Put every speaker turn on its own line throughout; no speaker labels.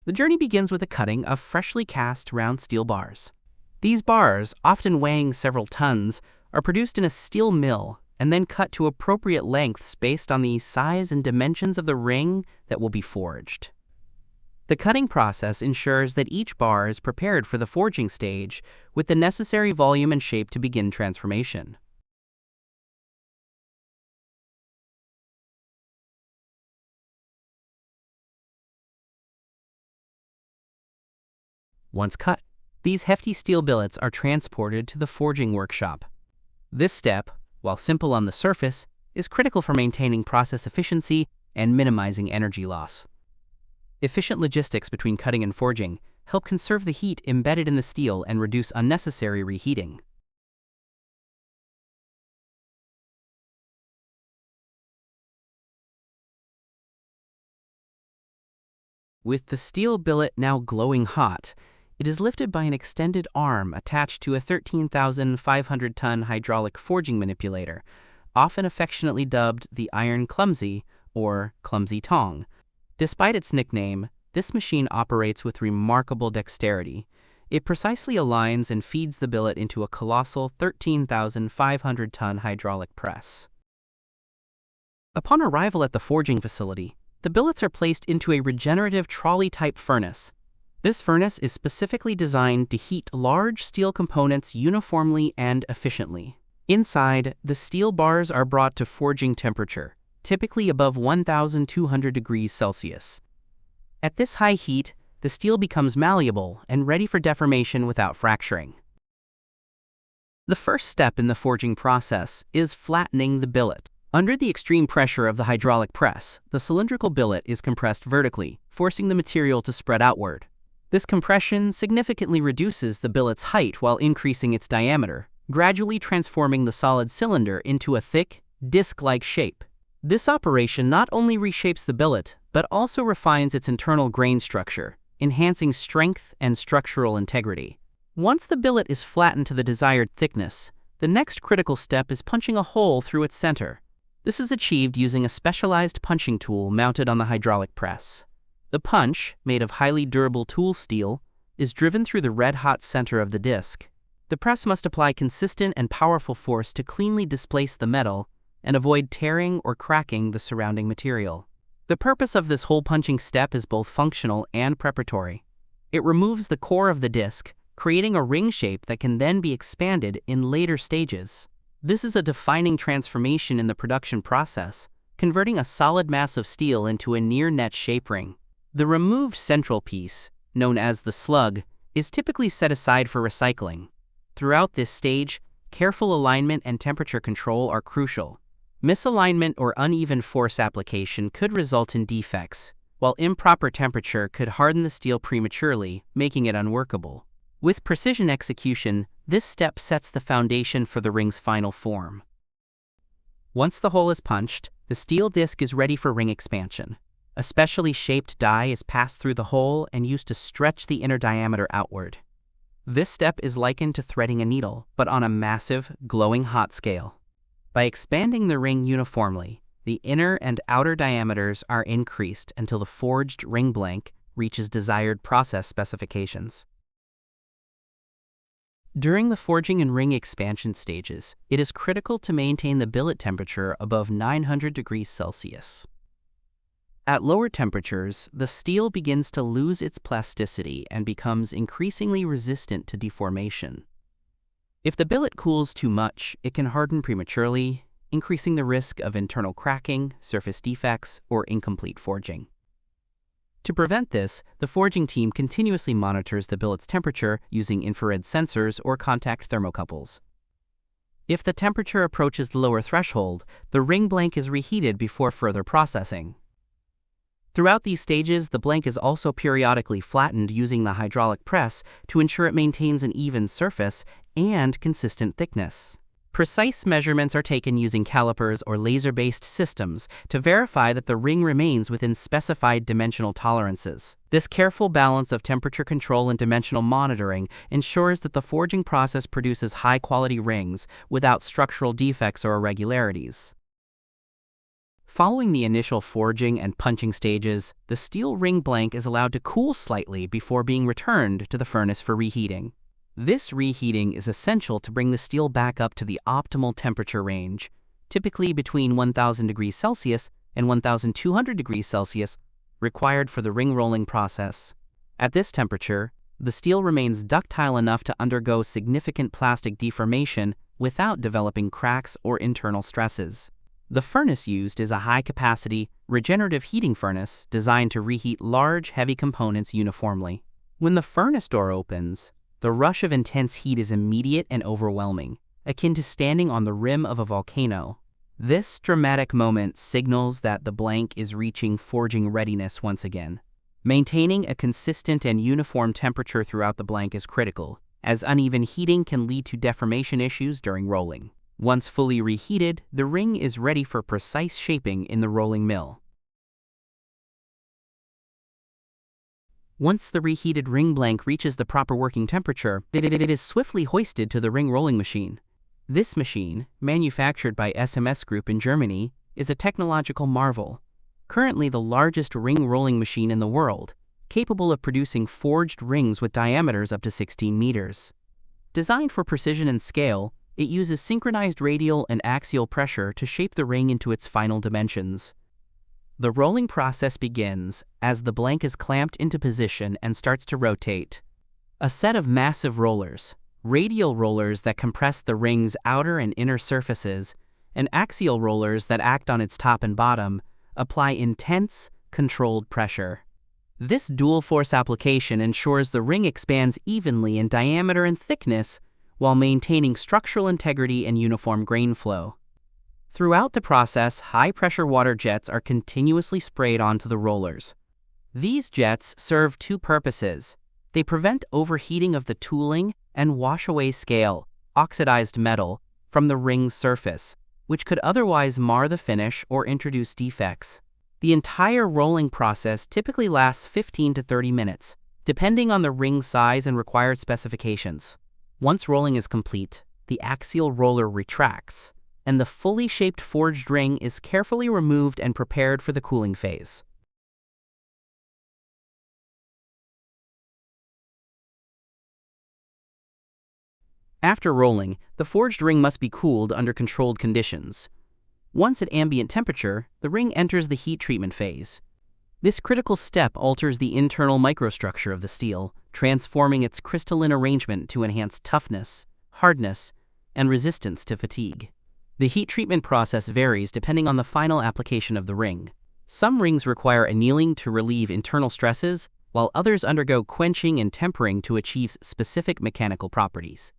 The journey begins with the cutting of freshly cast round steel bars. These bars, often weighing several tons, are produced in a steel mill and then cut to appropriate lengths based on the size and dimensions of the ring that will be forged. The cutting process ensures that each bar is prepared for the forging stage with the necessary volume and shape to begin transformation. Once cut, these hefty steel billets are transported to the forging workshop. This step, while simple on the surface, is critical for maintaining process efficiency and minimizing energy loss. Efficient logistics between cutting and forging help conserve the heat embedded in the steel and reduce unnecessary reheating. With the steel billet now glowing hot, it is lifted by an extended arm attached to a 13,500-ton hydraulic forging manipulator, often affectionately dubbed the Iron Clumsy or Clumsy Tong. Despite its nickname, this machine operates with remarkable dexterity. It precisely aligns and feeds the billet into a colossal 13,500-ton hydraulic press. Upon arrival at the forging facility, the billets are placed into a regenerative trolley-type furnace. This furnace is specifically designed to heat large steel components uniformly and efficiently. Inside, the steel bars are brought to forging temperature, typically above 1,200 degrees Celsius. At this high heat, the steel becomes malleable and ready for deformation without fracturing. The first step in the forging process is flattening the billet. Under the extreme pressure of the hydraulic press, the cylindrical billet is compressed vertically, forcing the material to spread outward. This compression significantly reduces the billet's height while increasing its diameter, gradually transforming the solid cylinder into a thick, disc-like shape. This operation not only reshapes the billet, but also refines its internal grain structure, enhancing strength and structural integrity. Once the billet is flattened to the desired thickness, the next critical step is punching a hole through its center. This is achieved using a specialized punching tool mounted on the hydraulic press. The punch, made of highly durable tool steel, is driven through the red-hot center of the disc. The press must apply consistent and powerful force to cleanly displace the metal and avoid tearing or cracking the surrounding material. The purpose of this hole punching step is both functional and preparatory. It removes the core of the disc, creating a ring shape that can then be expanded in later stages. This is a defining transformation in the production process, converting a solid mass of steel into a near-net shape ring. The removed central piece, known as the slug, is typically set aside for recycling. Throughout this stage, careful alignment and temperature control are crucial. Misalignment or uneven force application could result in defects, while improper temperature could harden the steel prematurely, making it unworkable. With precision execution, this step sets the foundation for the ring's final form. Once the hole is punched, the steel disc is ready for ring expansion. A specially shaped die is passed through the hole and used to stretch the inner diameter outward. This step is likened to threading a needle, but on a massive, glowing hot scale. By expanding the ring uniformly, the inner and outer diameters are increased until the forged ring blank reaches desired process specifications. During the forging and ring expansion stages, it is critical to maintain the billet temperature above 900 degrees Celsius. At lower temperatures, the steel begins to lose its plasticity and becomes increasingly resistant to deformation. If the billet cools too much, it can harden prematurely, increasing the risk of internal cracking, surface defects, or incomplete forging. To prevent this, the forging team continuously monitors the billet's temperature using infrared sensors or contact thermocouples. If the temperature approaches the lower threshold, the ring blank is reheated before further processing. Throughout these stages, the blank is also periodically flattened using the hydraulic press to ensure it maintains an even surface and consistent thickness. Precise measurements are taken using calipers or laser-based systems to verify that the ring remains within specified dimensional tolerances. This careful balance of temperature control and dimensional monitoring ensures that the forging process produces high-quality rings without structural defects or irregularities. Following the initial forging and punching stages, the steel ring blank is allowed to cool slightly before being returned to the furnace for reheating. This reheating is essential to bring the steel back up to the optimal temperature range, typically between 1000 degrees Celsius and 1200 degrees Celsius, required for the ring rolling process. At this temperature, the steel remains ductile enough to undergo significant plastic deformation without developing cracks or internal stresses. The furnace used is a high-capacity, regenerative heating furnace designed to reheat large, heavy components uniformly. When the furnace door opens, the rush of intense heat is immediate and overwhelming, akin to standing on the rim of a volcano. This dramatic moment signals that the blank is reaching forging readiness once again. Maintaining a consistent and uniform temperature throughout the blank is critical, as uneven heating can lead to deformation issues during rolling. Once fully reheated, the ring is ready for precise shaping in the rolling mill. Once the reheated ring blank reaches the proper working temperature, it is swiftly hoisted to the ring rolling machine. This machine, manufactured by SMS Group in Germany, is a technological marvel. Currently the largest ring rolling machine in the world, capable of producing forged rings with diameters up to 16 meters. Designed for precision and scale, it uses synchronized radial and axial pressure to shape the ring into its final dimensions. The rolling process begins as the blank is clamped into position and starts to rotate. A set of massive rollers, radial rollers that compress the ring's outer and inner surfaces, and axial rollers that act on its top and bottom, apply intense, controlled pressure. This dual force application ensures the ring expands evenly in diameter and thickness while maintaining structural integrity and uniform grain flow. Throughout the process, high-pressure water jets are continuously sprayed onto the rollers. These jets serve two purposes. They prevent overheating of the tooling and wash away scale, oxidized metal, from the ring's surface, which could otherwise mar the finish or introduce defects. The entire rolling process typically lasts 15 to 30 minutes, depending on the ring's size and required specifications. Once rolling is complete, the axial roller retracts, and the fully shaped forged ring is carefully removed and prepared for the cooling phase. After rolling, the forged ring must be cooled under controlled conditions. Once at ambient temperature, the ring enters the heat treatment phase. This critical step alters the internal microstructure of the steel, transforming its crystalline arrangement to enhance toughness, hardness, and resistance to fatigue. The heat treatment process varies depending on the final application of the ring. Some rings require annealing to relieve internal stresses, while others undergo quenching and tempering to achieve specific mechanical properties.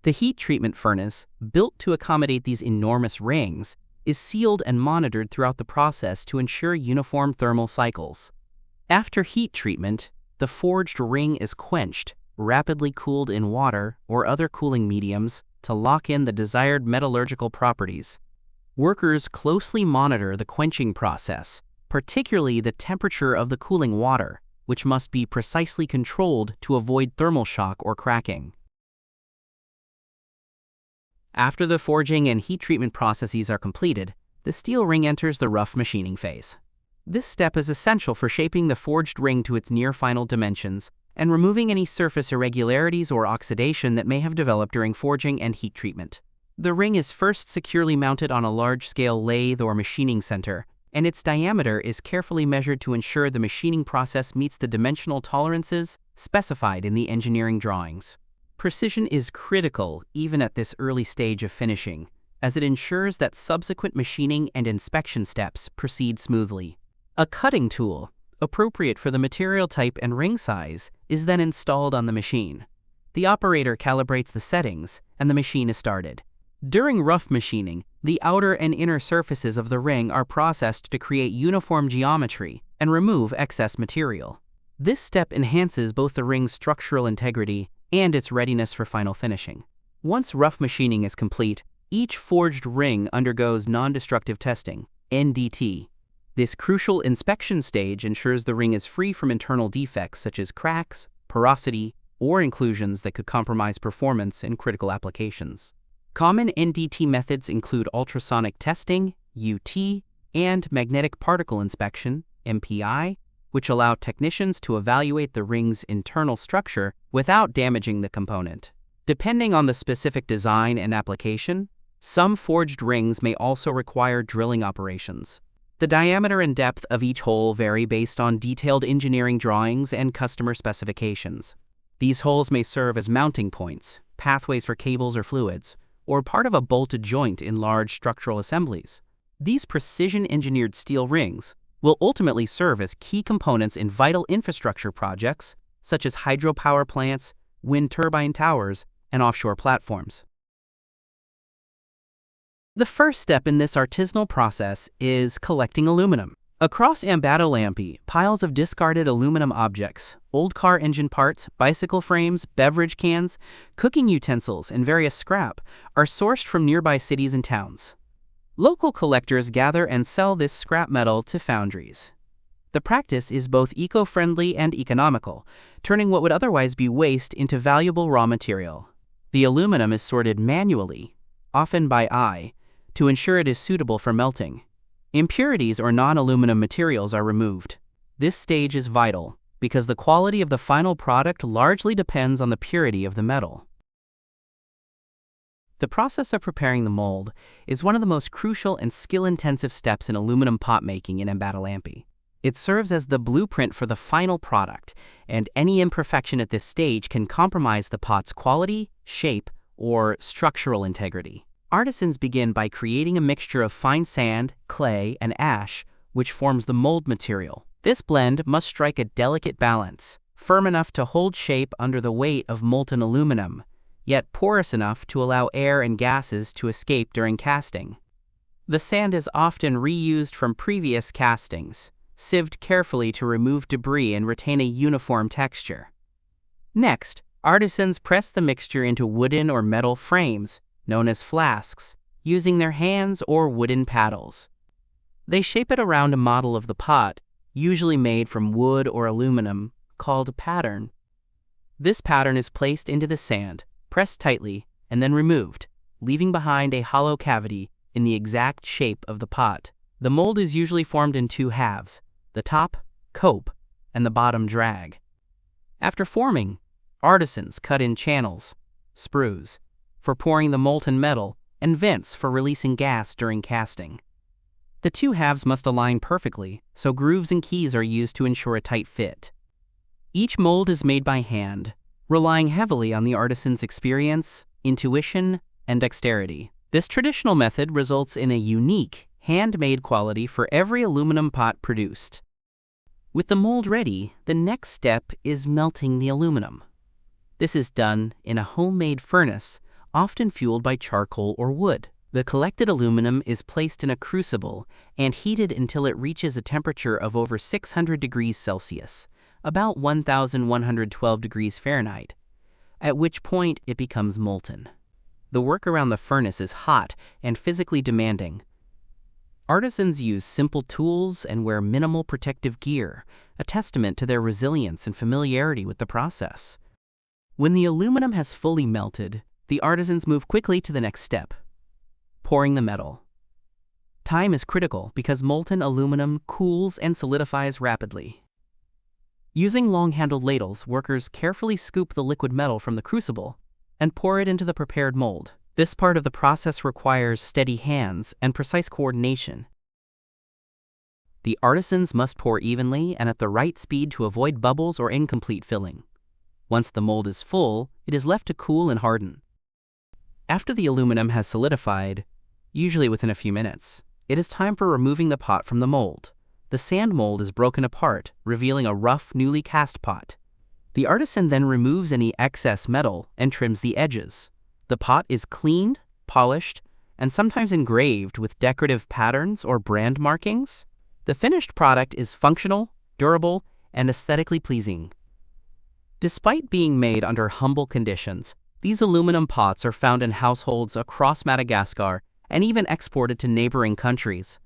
The heat treatment furnace, built to accommodate these enormous rings, is sealed and monitored throughout the process to ensure uniform thermal cycles. After heat treatment, the forged ring is quenched, rapidly cooled in water or other cooling mediums to lock in the desired metallurgical properties. Workers closely monitor the quenching process, particularly the temperature of the cooling water, which must be precisely controlled to avoid thermal shock or cracking. After the forging and heat treatment processes are completed, the steel ring enters the rough machining phase. This step is essential for shaping the forged ring to its near-final dimensions and removing any surface irregularities or oxidation that may have developed during forging and heat treatment. The ring is first securely mounted on a large-scale lathe or machining center, and its diameter is carefully measured to ensure the machining process meets the dimensional tolerances specified in the engineering drawings. Precision is critical even at this early stage of finishing, as it ensures that subsequent machining and inspection steps proceed smoothly. A cutting tool, appropriate for the material type and ring size, is then installed on the machine. The operator calibrates the settings, and the machine is started. During rough machining, the outer and inner surfaces of the ring are processed to create uniform geometry and remove excess material. This step enhances both the ring's structural integrity and its readiness for final finishing. Once rough machining is complete, each forged ring undergoes non-destructive testing, NDT. This crucial inspection stage ensures the ring is free from internal defects such as cracks, porosity, or inclusions that could compromise performance in critical applications. Common NDT methods include ultrasonic testing, UT, and magnetic particle inspection, MPI, which allow technicians to evaluate the ring's internal structure without damaging the component. Depending on the specific design and application, some forged rings may also require drilling operations. The diameter and depth of each hole vary based on detailed engineering drawings and customer specifications. These holes may serve as mounting points, pathways for cables or fluids, or part of a bolted joint in large structural assemblies. These precision-engineered steel rings will ultimately serve as key components in vital infrastructure projects, such as hydropower plants, wind turbine towers, and offshore platforms. The first step in this artisanal process is collecting aluminum. Across Ambato-Lampi, piles of discarded aluminum objects, old car engine parts, bicycle frames, beverage cans, cooking utensils, and various scrap are sourced from nearby cities and towns. Local collectors gather and sell this scrap metal to foundries. The practice is both eco-friendly and economical, turning what would otherwise be waste into valuable raw material. The aluminum is sorted manually, often by eye, to ensure it is suitable for melting. Impurities or non-aluminum materials are removed. This stage is vital because the quality of the final product largely depends on the purity of the metal. The process of preparing the mold is one of the most crucial and skill-intensive steps in aluminum pot making in Ambato-Lampi. It serves as the blueprint for the final product, and any imperfection at this stage can compromise the pot's quality, shape, or structural integrity. Artisans begin by creating a mixture of fine sand, clay, and ash, which forms the mold material. This blend must strike a delicate balance, firm enough to hold shape under the weight of molten aluminum, yet porous enough to allow air and gases to escape during casting. The sand is often reused from previous castings, sieved carefully to remove debris and retain a uniform texture. Next, artisans press the mixture into wooden or metal frames, known as flasks, using their hands or wooden paddles. They shape it around a model of the pot, usually made from wood or aluminum, called a pattern. This pattern is placed into the sand, pressed tightly, and then removed, leaving behind a hollow cavity in the exact shape of the pot. The mold is usually formed in two halves, the top, cope, and the bottom, drag. After forming, artisans cut in channels, sprues, for pouring the molten metal, and vents for releasing gas during casting. The two halves must align perfectly, so grooves and keys are used to ensure a tight fit. Each mold is made by hand, relying heavily on the artisan's experience, intuition, and dexterity. This traditional method results in a unique, handmade quality for every aluminum pot produced. With the mold ready, the next step is melting the aluminum. This is done in a homemade furnace, often fueled by charcoal or wood. The collected aluminum is placed in a crucible and heated until it reaches a temperature of over 600 degrees Celsius, about 1,112 degrees Fahrenheit, at which point it becomes molten. The work around the furnace is hot and physically demanding. Artisans use simple tools and wear minimal protective gear, a testament to their resilience and familiarity with the process. When the aluminum has fully melted, the artisans move quickly to the next step, pouring the metal. Time is critical because molten aluminum cools and solidifies rapidly. Using long-handled ladles, workers carefully scoop the liquid metal from the crucible and pour it into the prepared mold. This part of the process requires steady hands and precise coordination. The artisans must pour evenly and at the right speed to avoid bubbles or incomplete filling. Once the mold is full, it is left to cool and harden. After the aluminum has solidified, usually within a few minutes, it is time for removing the pot from the mold. The sand mold is broken apart, revealing a rough, newly cast pot. The artisan then removes any excess metal and trims the edges. The pot is cleaned, polished, and sometimes engraved with decorative patterns or brand markings. The finished product is functional, durable, and aesthetically pleasing. Despite being made under humble conditions, these aluminum pots are found in households across Madagascar and even exported to neighboring countries.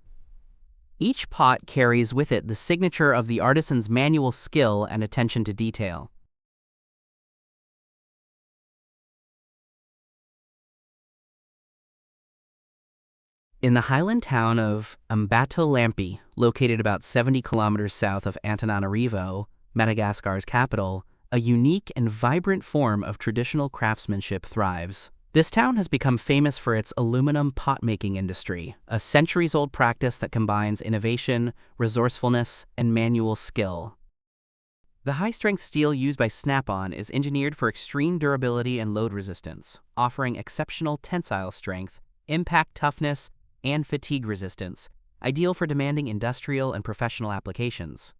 Each pot carries with it the signature of the artisan's manual skill and attention to detail. In the highland town of Ambato-Lampi, located about 70 kilometers south of Antananarivo, Madagascar's capital, a unique and vibrant form of traditional craftsmanship thrives. This town has become famous for its aluminum pot-making industry, a centuries-old practice that combines innovation, resourcefulness, and manual skill. The high-strength steel used by Snap-on is engineered for extreme durability and load resistance, offering exceptional tensile strength, impact toughness, and fatigue resistance, ideal for demanding industrial and professional applications.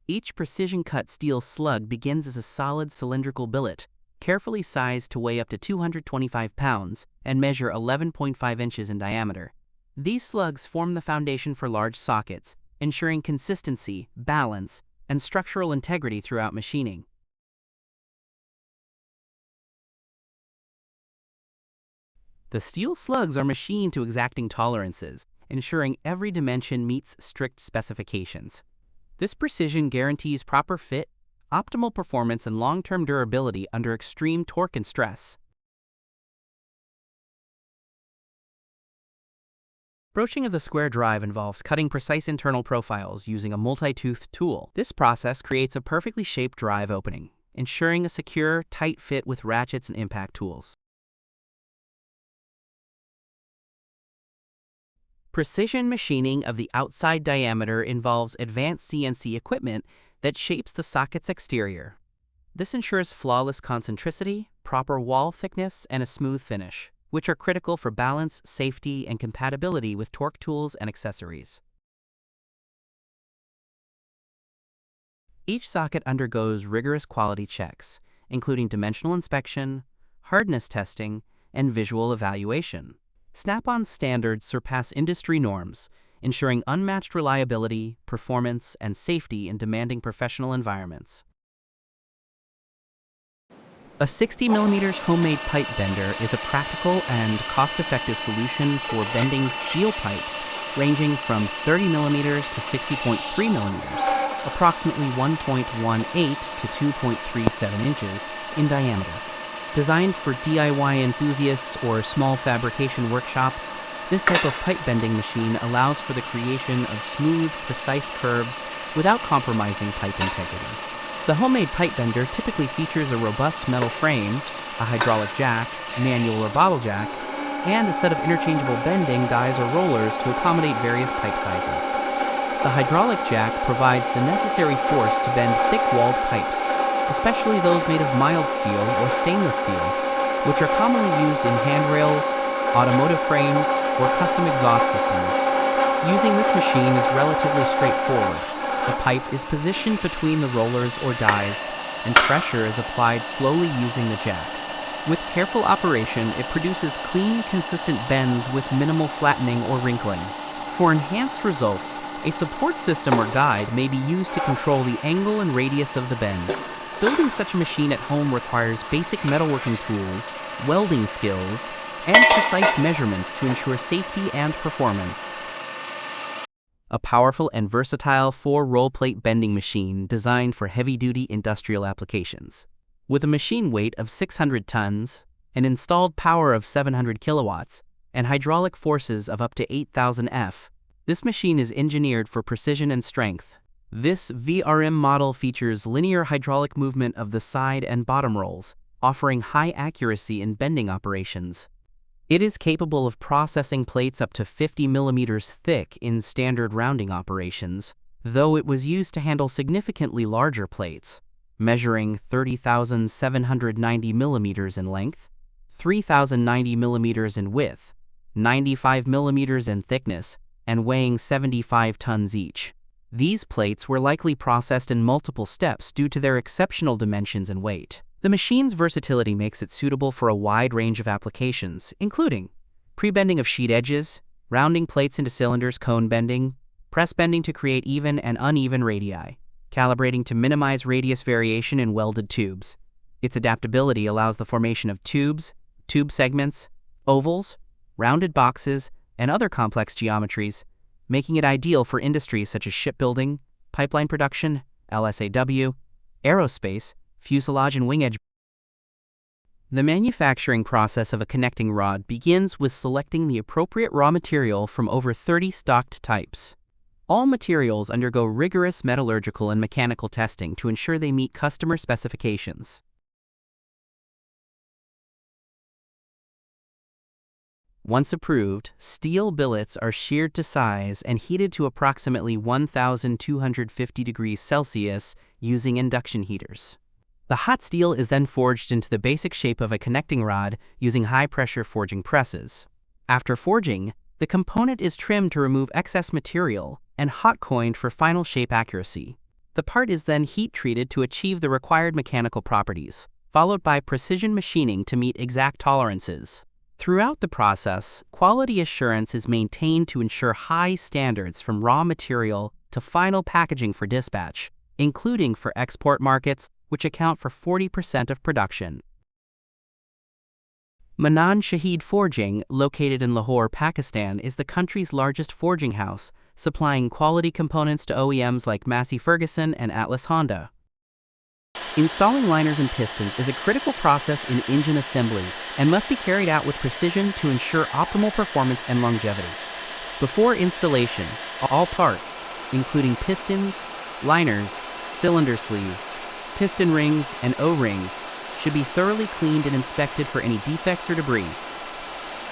Each precision-cut steel slug begins as a solid cylindrical billet, carefully sized to weigh up to 225 pounds and measure 11.5 inches in diameter. These slugs form the foundation for large sockets, ensuring consistency, balance, and structural integrity throughout machining. The steel slugs are machined to exacting tolerances, ensuring every dimension meets strict specifications. This precision guarantees proper fit, optimal performance, and long-term durability under extreme torque and stress. Broaching of the square drive involves cutting precise internal profiles using a multi-toothed tool. This process creates a perfectly shaped drive opening, ensuring a secure, tight fit with ratchets and impact tools. Precision machining of the outside diameter involves advanced CNC equipment that shapes the socket's exterior. This ensures flawless concentricity, proper wall thickness, and a smooth finish, which are critical for balance, safety, and compatibility with torque tools and accessories. Each socket undergoes rigorous quality checks, including dimensional inspection, hardness testing, and visual evaluation. Snap-on standards surpass industry norms, ensuring unmatched reliability, performance, and safety in demanding professional environments. A 60mm homemade pipe bender is a practical and cost-effective solution for bending steel pipes ranging from 30mm to 60.3mm, approximately 1.18 to 2.37 inches in diameter. Designed for DIY enthusiasts or small fabrication workshops, this type of pipe bending machine allows for the creation of smooth, precise curves without compromising pipe integrity. The homemade pipe bender typically features a robust metal frame, a hydraulic jack, manual or bottle jack, and a set of interchangeable bending dies or rollers to accommodate various pipe sizes. The hydraulic jack provides the necessary force to bend thick-walled pipes, especially those made of mild steel or stainless steel, which are commonly used in handrails, automotive frames, or custom exhaust systems. Using this machine is relatively straightforward. The pipe is positioned between the rollers or dies, and pressure is applied slowly using the jack. With careful operation, it produces clean, consistent bends with minimal flattening or wrinkling. For enhanced results, a support system or guide may be used to control the angle and radius of the bend. Building such a machine at home requires basic metalworking tools, welding skills, and precise measurements to ensure safety and performance. A powerful and versatile 4-roll plate bending machine designed for heavy-duty industrial applications. With a machine weight of 600 tons, an installed power of 700 kilowatts, and hydraulic forces of up to 8,000 F, this machine is engineered for precision and strength. This VRM model features linear hydraulic movement of the side and bottom rolls, offering high accuracy in bending operations. It is capable of processing plates up to 50 millimeters thick in standard rounding operations, though it was used to handle significantly larger plates, measuring 30,790 millimeters in length, 3,090 millimeters in width, 95 millimeters in thickness, and weighing 75 tons each. These plates were likely processed in multiple steps due to their exceptional dimensions and weight. The machine's versatility makes it suitable for a wide range of applications, including pre-bending of sheet edges, rounding plates into cylinders, cone bending, press bending to create even and uneven radii, calibrating to minimize radius variation in welded tubes. Its adaptability allows the formation of tubes, tube segments, ovals, rounded boxes, and other complex geometries, making it ideal for industries such as shipbuilding, pipeline production, LSAW, aerospace, fuselage and wing edge. The manufacturing process of a connecting rod begins with selecting the appropriate raw material from over 30 stocked types. All materials undergo rigorous metallurgical and mechanical testing to ensure they meet customer specifications. Once approved, steel billets are sheared to size and heated to approximately 1,250 degrees Celsius using induction heaters. The hot steel is then forged into the basic shape of a connecting rod using high-pressure forging presses. After forging, the component is trimmed to remove excess material and hot-coined for final shape accuracy. The part is then heat-treated to achieve the required mechanical properties, followed by precision machining to meet exact tolerances. Throughout the process, quality assurance is maintained to ensure high standards from raw material to final packaging for dispatch, including for export markets, which account for 40% of production. Manan Shahid Forging, located in Lahore, Pakistan, is the country's largest forging house, supplying quality components to OEMs like Massey Ferguson and Atlas Honda. Installing liners and pistons is a critical process in engine assembly and must be carried out with precision to ensure optimal performance and longevity. Before installation, all parts, including pistons, liners, cylinder sleeves, piston rings, and O-rings, should be thoroughly cleaned and inspected for any defects or debris.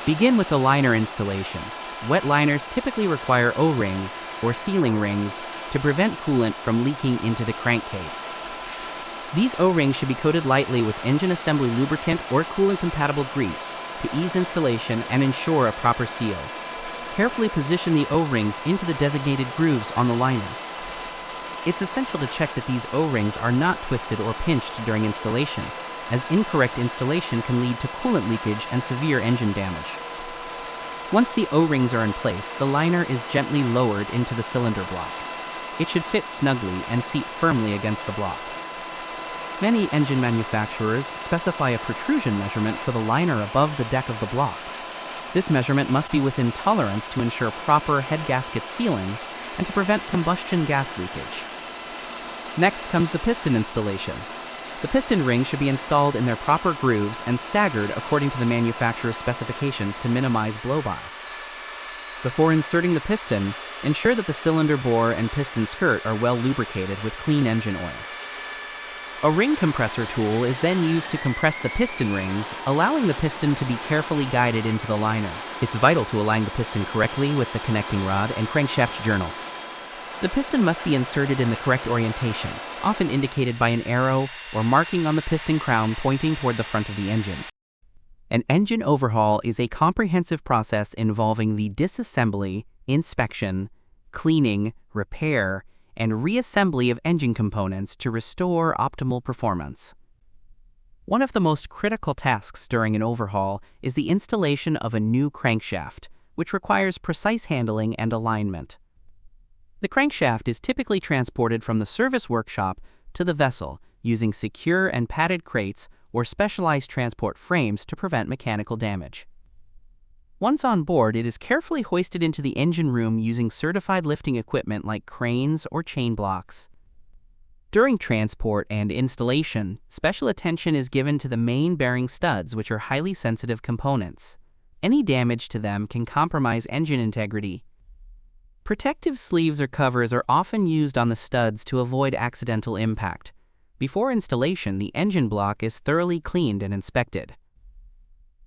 Begin with the liner installation. Wet liners typically require O-rings or sealing rings to prevent coolant from leaking into the crankcase. These O-rings should be coated lightly with engine assembly lubricant or coolant-compatible grease to ease installation and ensure a proper seal. Carefully position the O-rings into the designated grooves on the liner. It's essential to check that these O-rings are not twisted or pinched during installation, as incorrect installation can lead to coolant leakage and severe engine damage. Once the O-rings are in place, the liner is gently lowered into the cylinder block. It should fit snugly and seat firmly against the block. Many engine manufacturers specify a protrusion measurement for the liner above the deck of the block. This measurement must be within tolerance to ensure proper head gasket sealing and to prevent combustion gas leakage. Next comes the piston installation. The piston rings should be installed in their proper grooves and staggered according to the manufacturer's specifications to minimize blow-by. Before inserting the piston, ensure that the cylinder bore and piston skirt are well lubricated with clean engine oil. A ring compressor tool is then used to compress the piston rings, allowing the piston to be carefully guided into the liner. It's vital to align the piston correctly with the connecting rod and crankshaft journal. The piston must be inserted in the correct orientation, often indicated by an arrow or marking on the piston crown pointing toward the front of the engine. An engine overhaul is a comprehensive process involving the disassembly, inspection, cleaning, repair, and reassembly of engine components to restore optimal performance. One of the most critical tasks during an overhaul is the installation of a new crankshaft, which requires precise handling and alignment. The crankshaft is typically transported from the service workshop to the vessel using secure and padded crates or specialized transport frames to prevent mechanical damage. Once on board, it is carefully hoisted into the engine room using certified lifting equipment like cranes or chain blocks. During transport and installation, special attention is given to the main bearing studs, which are highly sensitive components. Any damage to them can compromise engine integrity. Protective sleeves or covers are often used on the studs to avoid accidental impact. Before installation, the engine block is thoroughly cleaned and inspected.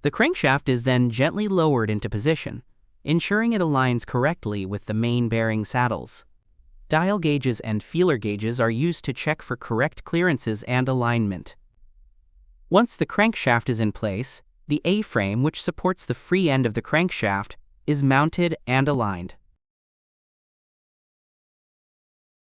The crankshaft is then gently lowered into position, ensuring it aligns correctly with the main bearing saddles. Dial gauges and feeler gauges are used to check for correct clearances and alignment. Once the crankshaft is in place, the A-frame, which supports the free end of the crankshaft, is mounted and aligned.